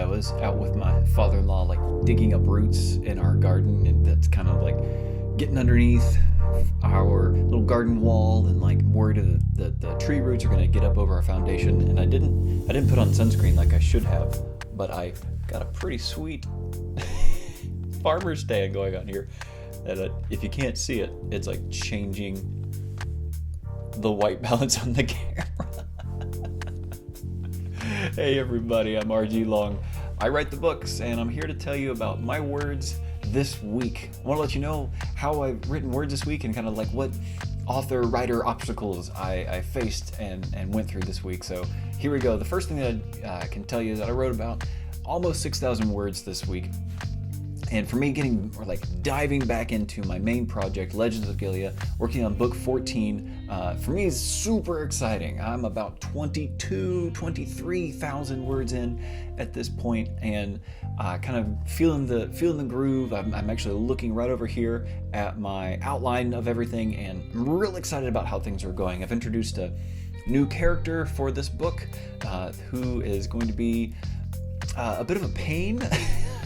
I was out with my father-in-law, like digging up roots in our garden, and that's kind of like getting underneath our little garden wall, and like worried that the tree roots are going to get up over our foundation. And I didn't put on sunscreen like I should have, but I got a pretty sweet farmer stand going on here. And if you can't see it, it's like changing the white balance on the camera. Hey everybody, I'm RG Long. I write the books, and I'm here to tell you about my words this week. I want to let you know how I've written words this week and kind of like what author-writer obstacles I faced and went through this week. So here we go. The first thing that I can tell you is that I wrote about almost 6,000 words this week. And for me, diving back into my main project, Legends of Gilead, working on book 14, for me is super exciting. I'm about 23,000 words in at this point, and kind of feeling the groove. I'm actually looking right over here at my outline of everything, and I'm real excited about how things are going. I've introduced a new character for this book, who is going to be a bit of a pain.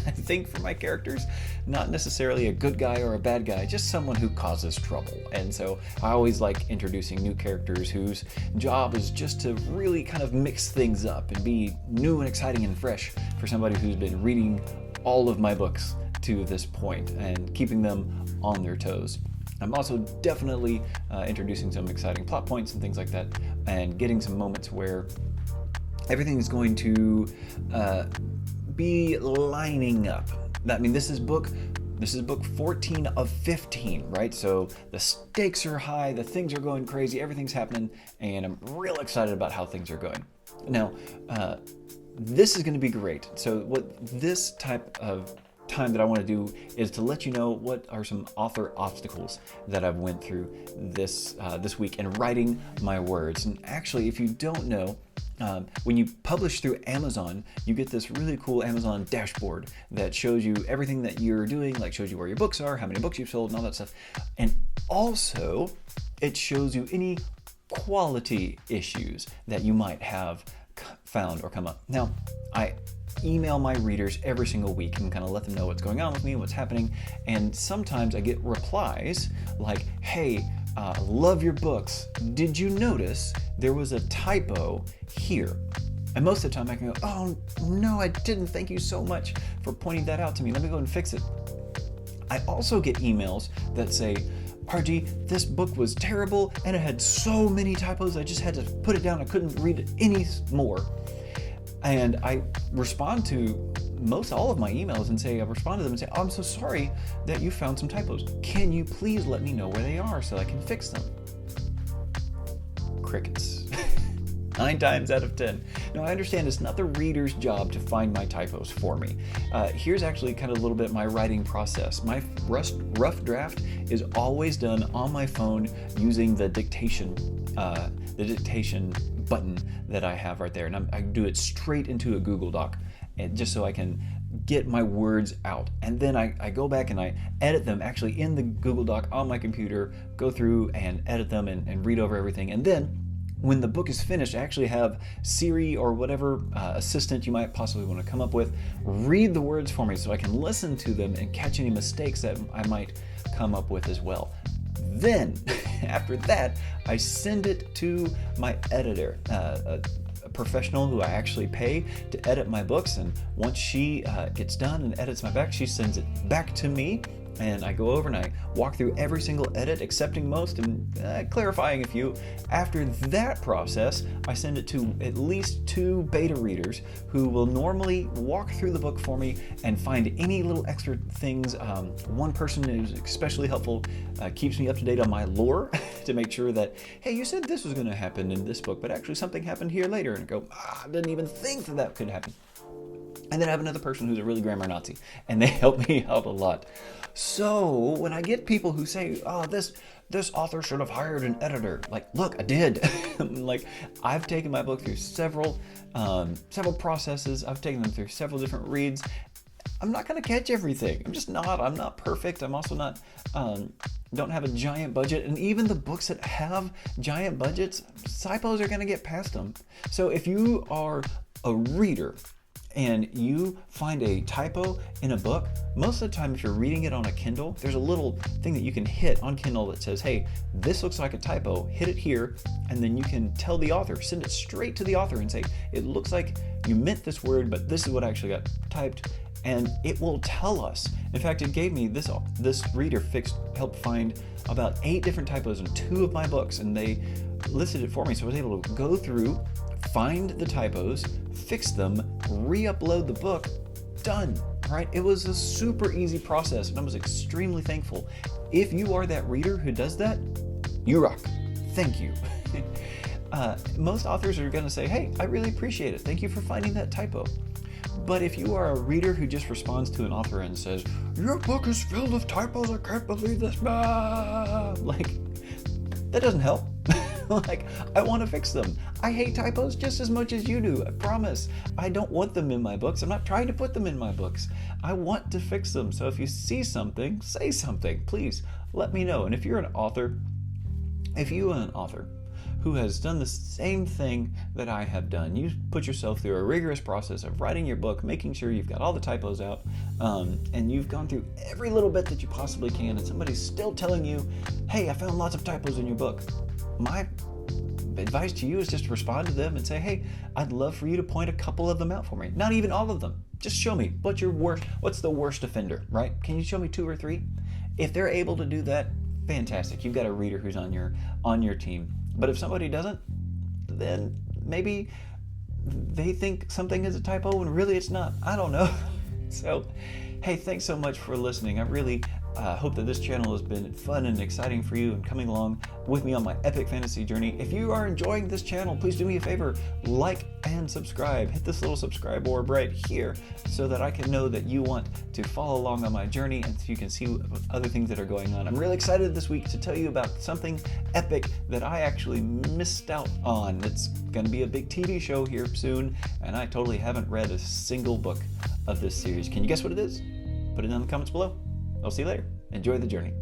I think, for my characters, not necessarily a good guy or a bad guy, just someone who causes trouble. And so I always like introducing new characters whose job is just to really kind of mix things up and be new and exciting and fresh for somebody who's been reading all of my books to this point and keeping them on their toes. I'm also definitely introducing some exciting plot points and things like that, and getting some moments where everything is going to be lining up. I mean, this is book 14 of 15, right? So the stakes are high, the things are going crazy, everything's happening, and I'm real excited about how things are going. Now, this is going to be great. So what this type of time that I want to do is to let you know what are some author obstacles that I've went through this week in writing my words. And actually, if you don't know, when you publish through Amazon, you get this really cool Amazon dashboard that shows you everything that you're doing, like shows you where your books are, how many books you've sold, and all that stuff. And also, it shows you any quality issues that you might have found or come up. Now, I email my readers every single week and kind of let them know what's going on with me, what's happening. And sometimes I get replies like, hey, love your books. Did you notice there was a typo here? And most of the time I can go, oh no, I didn't. Thank you so much for pointing that out to me. Let me go and fix it. I also get emails that say, RG, this book was terrible and it had so many typos, I just had to put it down. I couldn't read it any more. And I respond to most all of my emails and I respond to them and say, oh, I'm so sorry that you found some typos. Can you please let me know where they are so I can fix them? Crickets. 9 times out of 10. Now, I understand it's not the reader's job to find my typos for me. Here's actually kind of a little bit my writing process. My rough draft is always done on my phone using the dictation button that I have right there, and I do it straight into a Google Doc, and just so I can get my words out. And then I go back and I edit them actually in the Google Doc on my computer, go through and edit them and read over everything. And then when the book is finished, I actually have Siri or whatever assistant you might possibly want to come up with read the words for me so I can listen to them and catch any mistakes that I might come up with as well. Then, after that, I send it to my editor, a professional who I actually pay to edit my books. And once she gets done and edits my back, she sends it back to me. And I go over and I walk through every single edit, accepting most and clarifying a few. After that process, I send it to at least 2 beta readers who will normally walk through the book for me and find any little extra things. One person who's especially helpful keeps me up to date on my lore to make sure that, hey, you said this was going to happen in this book, but actually something happened here later. And I go, I didn't even think that could happen. And then I have another person who's a really grammar Nazi, and they help me out a lot. So when I get people who say, oh, this author should have hired an editor, like, look, I did. Like, I've taken my book through several processes. I've taken them through several different reads. I'm not going to catch everything. I'm not perfect. I'm also not, don't have a giant budget. And even the books that have giant budgets, typos are going to get past them. So if you are a reader and you find a typo in a book, most of the time if you're reading it on a Kindle, there's a little thing that you can hit on Kindle that says, hey, this looks like a typo, hit it here, and then you can tell the author, send it straight to the author and say, it looks like you meant this word, but this is what actually got typed, and it will tell us. In fact, it gave me this reader helped find about 8 different typos in 2 of my books, and they listed it for me, so I was able to go through, find the typos, fix them, re-upload the book, done, right? It was a super easy process, and I was extremely thankful. If you are that reader who does that, you rock. Thank you. Most authors are going to say, hey, I really appreciate it. Thank you for finding that typo. But if you are a reader who just responds to an author and says, your book is filled with typos, I can't believe this, like, that doesn't help. Like, I want to fix them. I hate typos just as much as you do, I promise. I don't want them in my books. I'm not trying to put them in my books. I want to fix them. So if you see something, say something. Please let me know. And if you're an author, who has done the same thing that I have done, you put yourself through a rigorous process of writing your book, making sure you've got all the typos out, and you've gone through every little bit that you possibly can, and somebody's still telling you, hey, I found lots of typos in your book. My advice to you is just to respond to them and say, hey, I'd love for you to point a couple of them out for me. Not even all of them. Just show me what's the worst offender, right? Can you show me 2 or 3? If they're able to do that, fantastic. You've got a reader who's on your team. But if somebody doesn't, then maybe they think something is a typo when really it's not. I don't know. So, hey, thanks so much for listening. I really hope that this channel has been fun and exciting for you and coming along with me on my epic fantasy journey. If you are enjoying this channel, please do me a favor, like and subscribe. Hit this little subscribe orb right here so that I can know that you want to follow along on my journey and so you can see other things that are going on. I'm really excited this week to tell you about something epic that I actually missed out on. It's going to be a big TV show here soon, and I totally haven't read a single book of this series. Can you guess what it is? Put it down in the comments below. I'll see you later. Enjoy the journey.